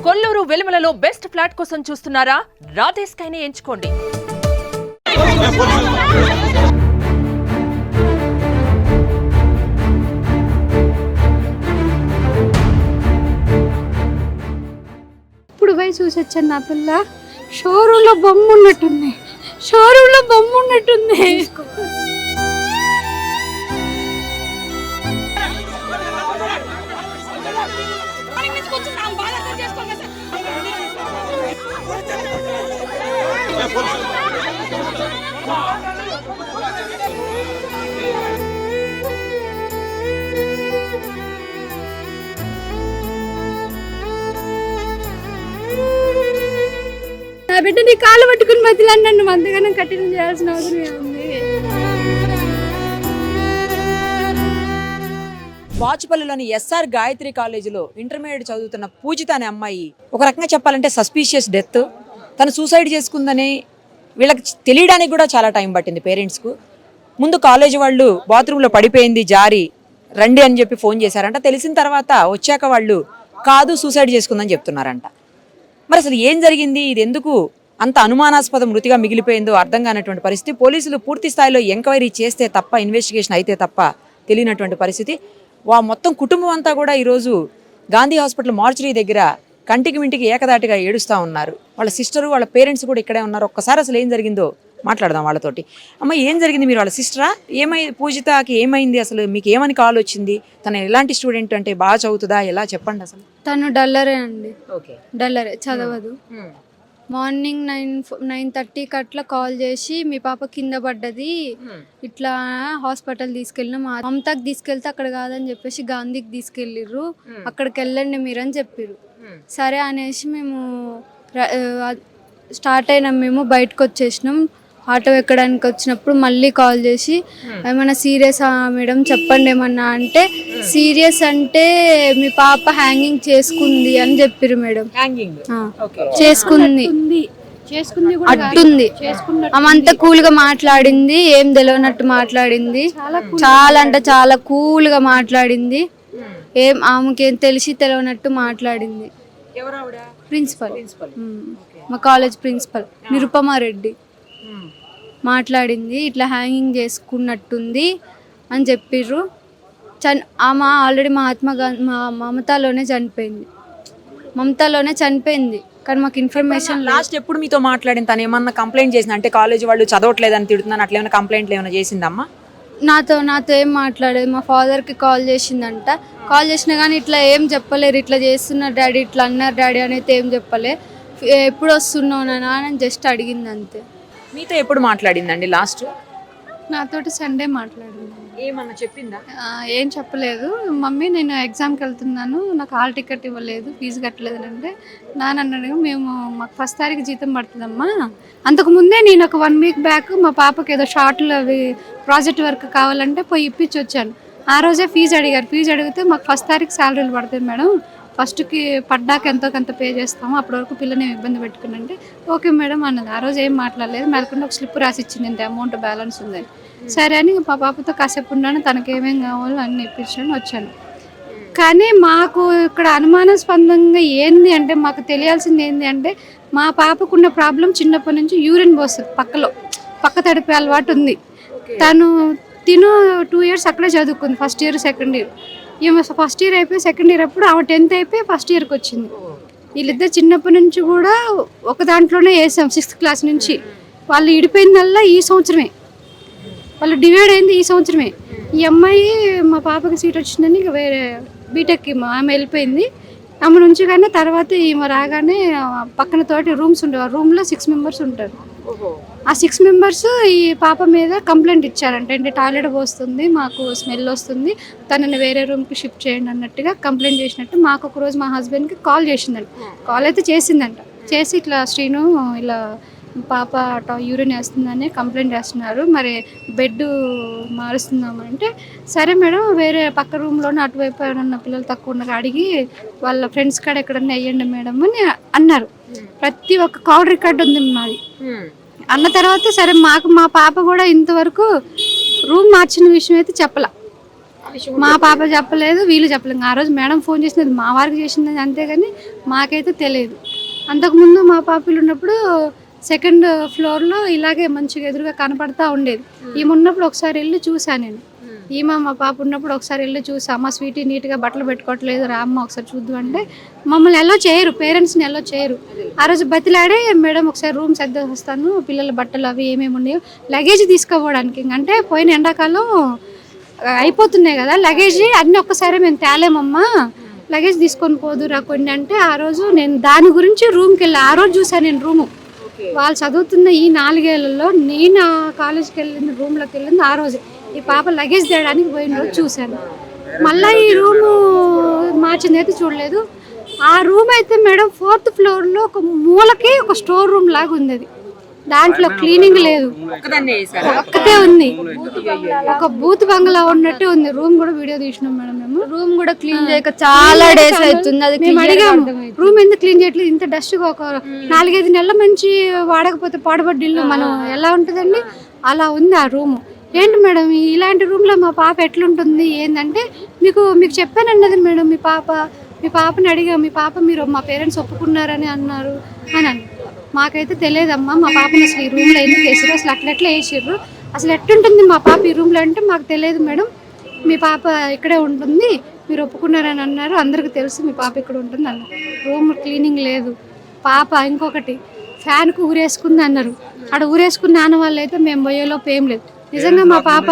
Kolluru వెలుమలలో best flat కోసం చూస్తున్నారా? రాధే స్కైనే ఎంచుకోండి. ఇప్పుడు పోయి చూసొచ్చాను నా పిల్ల. షోరూంలో బొమ్మ ఉన్నట్టుంది. నా బిడ్డ నీ కాళ్ళు పట్టుకుని మధ్యలో నన్ను అంతగానం కఠినం చేయాల్సిన అవసరం ఏముంది? వాచుపల్లిలోని ఎస్ఆర్ గాయత్రి కాలేజీలో ఇంటర్మీడియట్ చదువుతున్న పూజిత అనే అమ్మాయి ఒక రకంగా చెప్పాలంటే సస్పీషియస్ డెత్. తను సూసైడ్ చేసుకుందని వీళ్ళకి తెలియడానికి కూడా చాలా టైం పట్టింది పేరెంట్స్కు. ముందు కాలేజీ వాళ్ళు బాత్రూంలో పడిపోయింది జారి రండి అని చెప్పి ఫోన్ చేశారంట. తెలిసిన తర్వాత వచ్చాక వాళ్ళు కాదు సూసైడ్ చేసుకుందని చెప్తున్నారంట. మరి అసలు ఏం జరిగింది, ఇది ఎందుకు అంత అనుమానాస్పద మృతిగా మిగిలిపోయిందో అర్థం కానటువంటి పరిస్థితి. పోలీసులు పూర్తి స్థాయిలో ఎంక్వైరీ చేస్తే తప్ప, ఇన్వెస్టిగేషన్ అయితే తప్ప తెలియనటువంటి పరిస్థితి. మొత్తం కుటుంబం అంతా కూడా ఈరోజు గాంధీ హాస్పిటల్ మార్చురీ దగ్గర కంటికి మింటికి ఏకదాటిగా ఏడుస్తూ ఉన్నారు. వాళ్ళ సిస్టరు వాళ్ళ పేరెంట్స్ కూడా ఇక్కడే ఉన్నారు. ఒక్కసారి అసలు ఏం జరిగిందో మాట్లాడదాం వాళ్ళతోటి. అమ్మ, ఏం జరిగింది? మీరు వాళ్ళ సిస్టరా? పూజితకి ఏమైంది? అసలు మీకు ఏమని కాల్ వచ్చింది? తను ఎలాంటి స్టూడెంట్, అంటే బాగా చదువుతుందా, ఎలా చెప్పండి అసలు. తను డల్లరే అండి. ఓకే, డల్లరే, చదవదు. మార్నింగ్ 9:30కి అట్లా కాల్ చేసి మీ పాప కింద పడ్డది, ఇట్లా హాస్పిటల్ తీసుకెళ్ళినాం, మమతాకి తీసుకెళ్తే అక్కడ కాదని చెప్పేసి గాంధీకి తీసుకెళ్ళిర్రు, అక్కడికి వెళ్ళండి మీరు అని చెప్పారు. సరే అనేసి మేము స్టార్ట్ అయినాం. మేము బయటకు వచ్చేసినాం. ఆటో ఎక్కడానికి వచ్చినప్పుడు మళ్ళీ కాల్ చేసి ఏమన్నా సీరియసా మేడం చెప్పండి ఏమన్నా అంటే, సీరియస్ అంటే మీ పాప హ్యాంగింగ్ చేసుకుంది అని చెప్పారు మేడం. చేసుకుంది అట్టుంది. ఆమంతా కూల్ గా మాట్లాడింది, ఏం తెలియనట్టు మాట్లాడింది. చాలా అంటే చాలా కూల్ గా మాట్లాడింది. ఆమెకి ఏం తెలిసి తెలియనట్టు మాట్లాడింది. ప్రిన్సిపల్, మా కాలేజ్ ప్రిన్సిపల్ నిరుపమారెడ్డి మాట్లాడింది. ఇట్లా హ్యాంగింగ్ చేసుకున్నట్టుంది అని చెప్పిర్రు. ఆమె ఆల్రెడీ మమతాలోనే చనిపోయింది. కానీ మాకు ఇన్ఫర్మేషన్ లాస్ట్ ఎప్పుడు మీతో మాట్లాడింది? తను ఏమన్నా కంప్లైంట్ చేసింది అంటే కాలేజ్ వాళ్ళు చదవట్లేదని తిడుతున్నాను అట్లా ఏమైనా కంప్లైంట్లు ఏమైనా చేసిందమ్మా? నాతో ఏం మాట్లాడేది. మా ఫాదర్కి కాల్ చేసిందంట. కాల్ చేసినా కానీ ఇట్లా ఏం చెప్పలేరు, ఇట్లా చేస్తున్నారు డాడీ, ఇట్లా అన్నారు డాడీ అనేది ఏం చెప్పలే. ఎప్పుడు వస్తున్నావు నాన్న అని జస్ట్ అడిగింది అంతే. మీతో ఎప్పుడు మాట్లాడిందండి లాస్ట్? నాతోటి సండే మాట్లాడింది. ఏమన్నా చెప్పిందా? ఏం చెప్పలేదు. మమ్మీ నేను ఎగ్జామ్కి వెళ్తున్నాను, నాకు హాల్ టికెట్ ఇవ్వలేదు, ఫీజు కట్టలేదు అంటే నాన్నన్నాడు మాకు 1st తారీఖు జీతం పడుతుందమ్మా. అంతకుముందే నేను ఒక 1 వీక్ బ్యాక్ మా పాపకి ఏదో షార్ట్లు అవి ప్రాజెక్ట్ వర్క్ కావాలంటే పోయి ఇప్పించి వచ్చాను. ఆ రోజే ఫీజు అడిగారు. ఫీజు అడిగితే మాకు 1st తారీఖు శాలరీలు పడతాయి మేడం, 1స్ట్కి పడ్డాక ఎంతో కొంత పే చేస్తాము, అప్పటి వరకు పిల్లని ఇబ్బంది పెట్టుకున్నంటే ఓకే మేడం అన్నది. ఆ రోజు ఏం మాట్లాడలేదు. మేలకుండా ఒక స్లిప్ రాసి ఇచ్చింది, ఇంత అమౌంట్ బ్యాలెన్స్ ఉందని. సరే అని మా పాపతో కాసేపు ఉన్నాను, తనకి ఏమేమి కావాలో అన్నీ ఇప్పించాను, వచ్చాను. కానీ మాకు ఇక్కడ అనుమానాస్పదంగా ఏంది అంటే, మాకు తెలియాల్సింది ఏంది అంటే, మా పాపకున్న ప్రాబ్లం చిన్నప్పటి నుంచి యూరిన్ పోస్తుంది, పక్క తడిపే అలవాటు ఉంది. తిను 2 years అక్కడే చదువుకుంది, 1st year 2nd year. ఈమె 1st year అయిపోయి 2nd year అప్పుడు ఆమె 10th అయిపోయి 1st yearకి వచ్చింది. వీళ్ళిద్దరు చిన్నప్పటి నుంచి కూడా ఒక దాంట్లోనే వేసాం, 6th class నుంచి. వాళ్ళు ఇడిపోయిందల్లా ఈ సంవత్సరమే, వాళ్ళు డివైడ్ అయింది ఈ సంవత్సరమే. ఈ అమ్మాయి మా పాపకి సీట్ వచ్చిందని ఇక వేరే బీటెక్కి ఆమె వెళ్ళిపోయింది. ఆమె నుంచి కానీ తర్వాత ఈమె రాగానే పక్కన తోటి రూమ్స్ ఉండేవి, ఆ రూమ్లో 6 members ఉంటారు. ఆ 6 members ఈ పాప మీద కంప్లైంట్ ఇచ్చారంట, అంటే టాయిలెట్ పోస్తుంది, మాకు స్మెల్ వస్తుంది, తనని వేరే రూమ్కి షిఫ్ట్ చేయండి అన్నట్టుగా కంప్లైంట్ చేసినట్టు. మాకు ఒకరోజు మా హస్బెండ్కి కాల్ చేసిందంట. కాల్ అయితే చేసిందంట. చేసి ఇట్లా శ్రీను ఇలా పాప యూరిన్ వేస్తుందని కంప్లైంట్ చేస్తున్నారు, మరి బెడ్ మారుస్తుందామంటే సరే మేడం వేరే పక్క రూమ్లోనే అటువైపు ఉన్న పిల్లలు తక్కువ ఉన్నారు, అడిగి వాళ్ళ ఫ్రెండ్స్ కాడ ఎక్కడన్నా వేయండి మేడం అని అన్నారు. ప్రతి ఒక్క కాల్ రికార్డ్ ఉంది మాది. అన్న తర్వాత సరే మా పాప కూడా ఇంతవరకు రూమ్ మార్చిన విషయం అయితే చెప్పలా. మా పాప చెప్పలేదు, వీళ్ళు చెప్పలేదు. ఆ రోజు మేడం ఫోన్ చేసినది మా వారికి చేసింది అంతేగాని మాకైతే తెలియదు. అంతకుముందు మా పాపలు ఉన్నప్పుడు సెకండ్ ఫ్లోర్లో ఇలాగే మంచిగా ఎదురుగా కనపడతా ఉండేది. ఈమె ఉన్నప్పుడు ఒకసారి వెళ్ళి చూసాను నేను. ఈమె మా పాప ఉన్నప్పుడు ఒకసారి వెళ్ళి చూసా, అమ్మ స్వీటీ నీట్గా బట్టలు పెట్టుకోవట్లేదు రా అమ్మ ఒకసారి చూద్దాం అంటే మమ్మల్ని ఎలా చేయరు, పేరెంట్స్ని ఎలా చేయరు. ఆ రోజు బతిలాడే మేడం ఒకసారి రూమ్ సర్ది వస్తాను, పిల్లల బట్టలు అవి ఏమేమి ఉన్నాయో లగేజ్ తీసుకోవడానికి. అంటే పోయిన ఎండాకాలం అయిపోతున్నాయి కదా లగేజ్, అన్నీ ఒక్కసారి మేము తేలేమమ్మా, లగేజ్ తీసుకొని పోదురా కొన్ని అంటే ఆ రోజు నేను దాని గురించి రూమ్కి వెళ్ళి ఆ రోజు చూసాను నేను రూము. వాళ్ళు చదువుతున్న ఈ 4 ఏళ్లలో నేను కాలేజ్కి వెళ్ళింది, రూమ్లోకి వెళ్ళింది ఆ రోజు. ఈ పాప లగేజ్ తేయడానికి పోయిన రోజు చూశాను. మళ్ళీ ఈ రూము మార్చింది అయితే చూడలేదు. ఆ రూమ్ అయితే మేడం 4th ఫ్లోర్లో ఒక మూలకి ఒక స్టోర్ రూమ్ లాగా ఉంది. అది దాంట్లో క్లీనింగ్ లేదు, ఒక్కటే ఉంది, ఒక బూత్ బంగ్లా ఉన్నట్టే ఉంది. రూమ్ కూడా వీడియో తీసినాం మేడం మేము. రూమ్ కూడా క్లీన్ చేయక చాలా డేస్ అవుతుంది. అది మేము అడిగాము రూమ్ ఎందుకు క్లీన్ చేయట్లేదు, ఇంత డస్ట్ గా ఒక 4-5 నెలల నుంచి వాడకపోతే పాడుబడ్డ ఇల్లు మనం ఎలా ఉంటుందండి, అలా ఉంది ఆ రూమ్. ఏంటి మేడం ఇలాంటి రూమ్లో మా పాప ఎట్లుంటుంది ఏంటంటే మీకు చెప్పానన్నది మేడం, మీ పాపని అడిగా, మీ పాప మీరు మా పేరెంట్స్ ఒప్పుకున్నారని అన్నారు అని. మాకైతే తెలియదమ్మా మా పాపని అసలు ఈ రూమ్లో ఎందుకు వేసారు, అసలు అట్లా వేసారు, అసలు ఎట్టుంటుంది మా పాప ఈ రూమ్లో అంటే మాకు తెలియదు మేడం, మీ పాప ఇక్కడే ఉంటుంది, మీరు ఒప్పుకున్నారని అన్నారు, అందరికీ తెలుసు మీ పాప ఇక్కడ ఉంటుంది అన్నారు. రూమ్ క్లీనింగ్ లేదు. పాప ఇంకొకటి ఫ్యాన్కు ఊరేసుకుంది అన్నారు. అక్కడ ఊరేసుకున్న ఆనవాళ్ళు అయితే మేము పోయేలోపు ఏం లేదు. నిజంగా మా పాప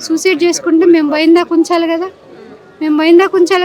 సూసైడ్ చేసుకుంటే మేము పోయిందాక ఉంచాలి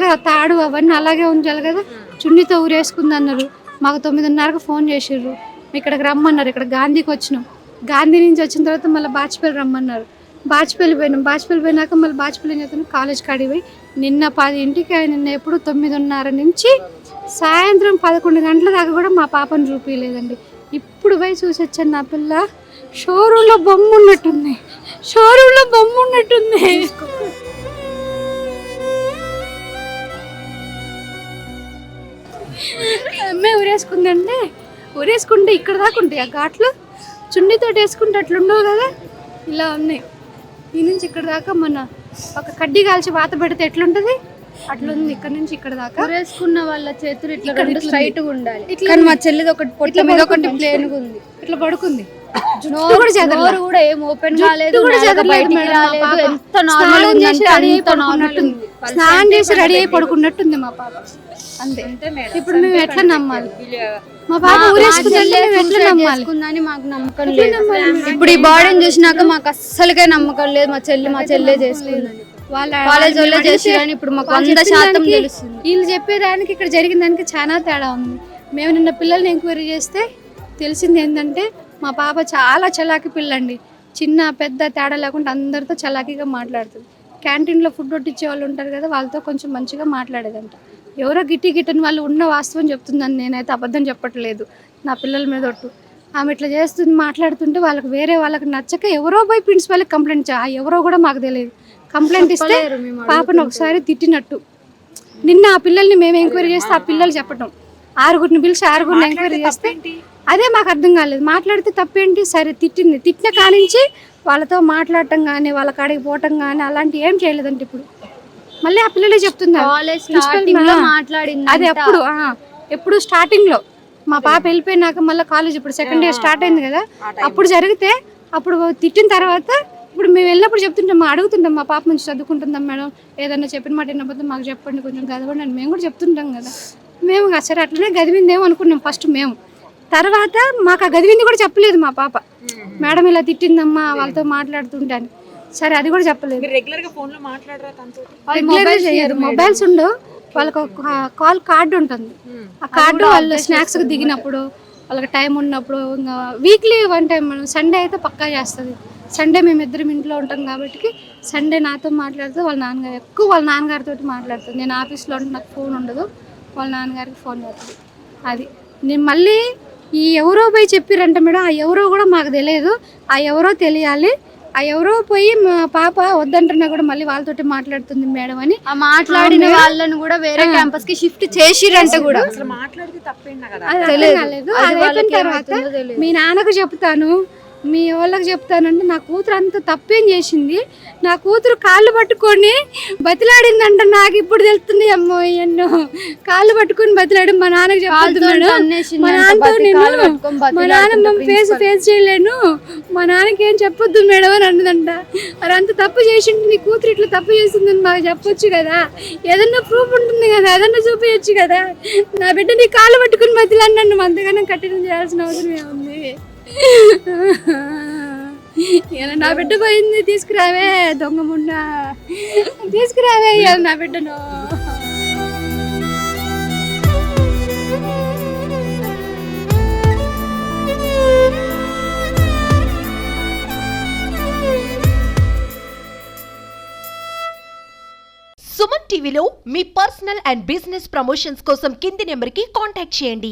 కదా, తాడు అవన్నీ అలాగే ఉంచాలి కదా. చున్నీతో ఊరేసుకుంది అన్నారు. మాకు 9:30కు ఫోన్ చేసిర్రు, ఇక్కడికి రమ్మన్నారు. ఇక్కడ గాంధీకి వచ్చినాం, గాంధీ నుంచి వచ్చిన తర్వాత మళ్ళీ బాచిపల్లి రమ్మన్నారు. బాచిపల్లి పోయినాక మళ్ళీ బాచిపల్లి ఏం చేస్తాను కాలేజ్ కాడికి పోయి నిన్న 10ంటికి, నిన్న ఎప్పుడు 9:30 నుంచి సాయంత్రం 11 గంటల దాకా కూడా మా పాపను చూపించలేదండి. ఇప్పుడు పోయి చూసి వచ్చాను, నా పిల్ల షోరూంలో బొమ్మ ఉన్నట్టుంది. అమ్మాయి ఊరేసుకుంటే ఇక్కడ దాకా ఉంటాయి ఆ ఘాట్లు, చున్నీతో వేసుకుంటే అట్లుండవు కదా, ఇలా ఉన్నాయి. ఈ నుంచి ఇక్కడ దాకా మన ఒక కడ్డీ కాల్చి వాత పెడితే ఎట్లుంటది అట్లుంది. ఇక్కడ నుంచి ఇక్కడ దాకా వేసుకున్న వాళ్ళ చేతులు ఇట్లా స్ట్రైట్ గా ఉండాలి. కానీ మా చెల్లిది ఒకటి పొట్ల మీద ఒకటి ప్లేన్ గా ఉంది, ఇట్లా పడుకుంది. నోరు కూడా ఏం ఓపెన్ కాలేదు, ఎంత నార్మల్ స్నానం చేసి రెడీ అయి పడుకున్నట్టుంది మా పాప. అంతే. ఇప్పుడు మేము ఎట్లా నమ్మాలి, మా పాప ఊరేసుకుందని మాకు నమ్మకం లేదు. ఇప్పుడు ఈ బాడీని చూసినాక మాకు అస్సలుకే నమ్మకం లేదు. మా చెల్లె చేసుకుందని వాళ్ళ కాలేజ్ వాళ్ళే చేసిరని ఇప్పుడు మాకు 100% తెలుస్తుంది. వీళ్ళు చెప్పేదానికి ఇక్కడ జరిగిన దానికి చాలా తేడా ఉంది. మేము నిన్న పిల్లల్ని ఎంక్వైరీ చేస్తే తెలిసింది ఏంటంటే మా పాప చాలా చలాకీ పిల్లండి. చిన్న పెద్ద తేడా లేకుండా అందరితో చలాకీగా మాట్లాడుతుంది. క్యాంటీన్లో ఫుడ్ వడ్డించే వాళ్ళు ఉంటారు కదా, వాళ్ళతో కొంచెం మంచిగా మాట్లాడేదంట. ఎవరో గిట్టని వాళ్ళు ఉన్న వాస్తవం చెప్తుందని, నేనైతే అబద్ధం చెప్పట్లేదు. నా పిల్లల మీద ఒట్టు. ఆమె ఇట్లా చేస్తుంది, మాట్లాడుతుంటే వేరే వాళ్ళకి నచ్చక ఎవరో పోయి ప్రిన్సిపాల్కి కంప్లైంట్ ఎవరో కూడా మాకు తెలియదు. కంప్లైంట్ ఇస్తే పాపను ఒకసారి తిట్టినట్టు. నిన్న ఆ పిల్లల్ని మేము ఎంక్వైరీ చేస్తే ఆ పిల్లలు చెప్పటం, 6గురిని పిలిచి 6గురిని ఎంక్వైరీ చేస్తే అదే మాకు అర్థం కాలేదు. మాట్లాడితే తప్పేంటి, సరే తిట్టిన కానించి వాళ్ళతో మాట్లాడటం కానీ వాళ్ళ కాడికి పోవటం కానీ అలాంటివి ఏం చేయలేదంటే ఇప్పుడు మళ్ళీ ఆ పిల్లలే చెప్తున్నారు. అది ఎప్పుడు స్టార్టింగ్లో మా పాప వెళ్ళిపోయినాక మళ్ళీ కాలేజ్ ఇప్పుడు సెకండ్ ఇయర్ స్టార్ట్ అయింది కదా, అప్పుడు జరిగితే అప్పుడు తిట్టిన తర్వాత ఇప్పుడు మేము వెళ్ళినప్పుడు చెప్తుంటాం, అడుగుతుంటాం మా పాప నుంచి చదువుకుంటుందాం మేడం, ఏదన్నా చెప్పిన మాట వినకపోతే మాకు చెప్పండి, కొంచెం గదవండి అని మేము కూడా చెప్తుంటాం కదా. మేము సరే అట్లనే గదివిందేమో అనుకున్నాం ఫస్ట్ మేము. తర్వాత మాకు ఆ గదివింది కూడా చెప్పలేదు మా పాప, మేడం ఇలా తిట్టిందమ్మా వాళ్ళతో మాట్లాడుతుంటే అని. సరే అది కూడా చెప్పలేదు. మొబైల్స్ ఉండవు వాళ్ళకి, ఒక కాల్ కార్డు ఉంటుంది. ఆ కార్డు వాళ్ళు స్నాక్స్కి దిగినప్పుడు వాళ్ళకి టైం ఉన్నప్పుడు, ఇంకా వీక్లీ 1 టైం మనం సండే అయితే పక్కా చేస్తుంది. సండే మేము ఇద్దరం ఇంట్లో ఉంటాం కాబట్టి సండే నాతో మాట్లాడుతూ వాళ్ళ నాన్నగారితో మాట్లాడుతుంది. నేను ఆఫీస్లో ఉంటే నాకు ఫోన్ ఉండదు, వాళ్ళ నాన్నగారికి ఫోన్ చేస్తుంది. అది నేను మళ్ళీ ఈ ఎవరో పోయి చెప్పిరంట మేడం, ఆ ఎవరో కూడా మాకు తెలియదు, ఆ ఎవరో తెలియాలి. ఆ ఎవరో పోయి మా పాప వద్దంటున్నా కూడా మళ్ళీ వాళ్ళతోటి మాట్లాడుతుంది మేడం అని. ఆ మాట్లాడిన వాళ్ళని కూడా వేరే క్యాంపస్ కి షిఫ్ట్ చేసిరంట కూడా. అది అయిపోయిన తర్వాత మీ నాన్నకు చెప్తాను, మీ వాళ్ళకి చెప్తానంటే నా కూతురు అంత తప్పేం చేసింది. నా కూతురు కాళ్ళు పట్టుకొని బతిలాడిందంట. నాకు ఇప్పుడు తెలుస్తుంది అమ్మో ఎన్నో కాళ్ళు పట్టుకొని బతిలాడు. మా నాన్నకి చెప్తున్నాడు, మా నాన్నతో నేను మా నాన్న ఫేస్ చేయలేను, మా నాన్నకి ఏం చెప్పొద్దు మేడం అని అన్నదంట. మరి అంత తప్పు చేసింది నీ కూతురు ఇట్లా తప్పు చేసిందని మాకు చెప్పొచ్చు కదా, ఏదన్నా ప్రూఫ్ ఉంటుంది కదా, ఏదన్నా చూపించచ్చు కదా. నా బిడ్డ నీ కాళ్ళు పట్టుకుని బతిలాడి నన్ను అంతగానో కఠినం చేయాల్సిన అవసరం ఏముంది. ఇలా నా బిడ్డ పోయింది, తీసుకురావే దొంగ ముండ, తీసుకురావే ఇవాళ నా బిడ్డను. సుమన్ టీవీలో మీ పర్సనల్ అండ్ బిజినెస్ ప్రమోషన్స్ కోసం కింది నెంబర్కి కాంటాక్ట్ చేయండి.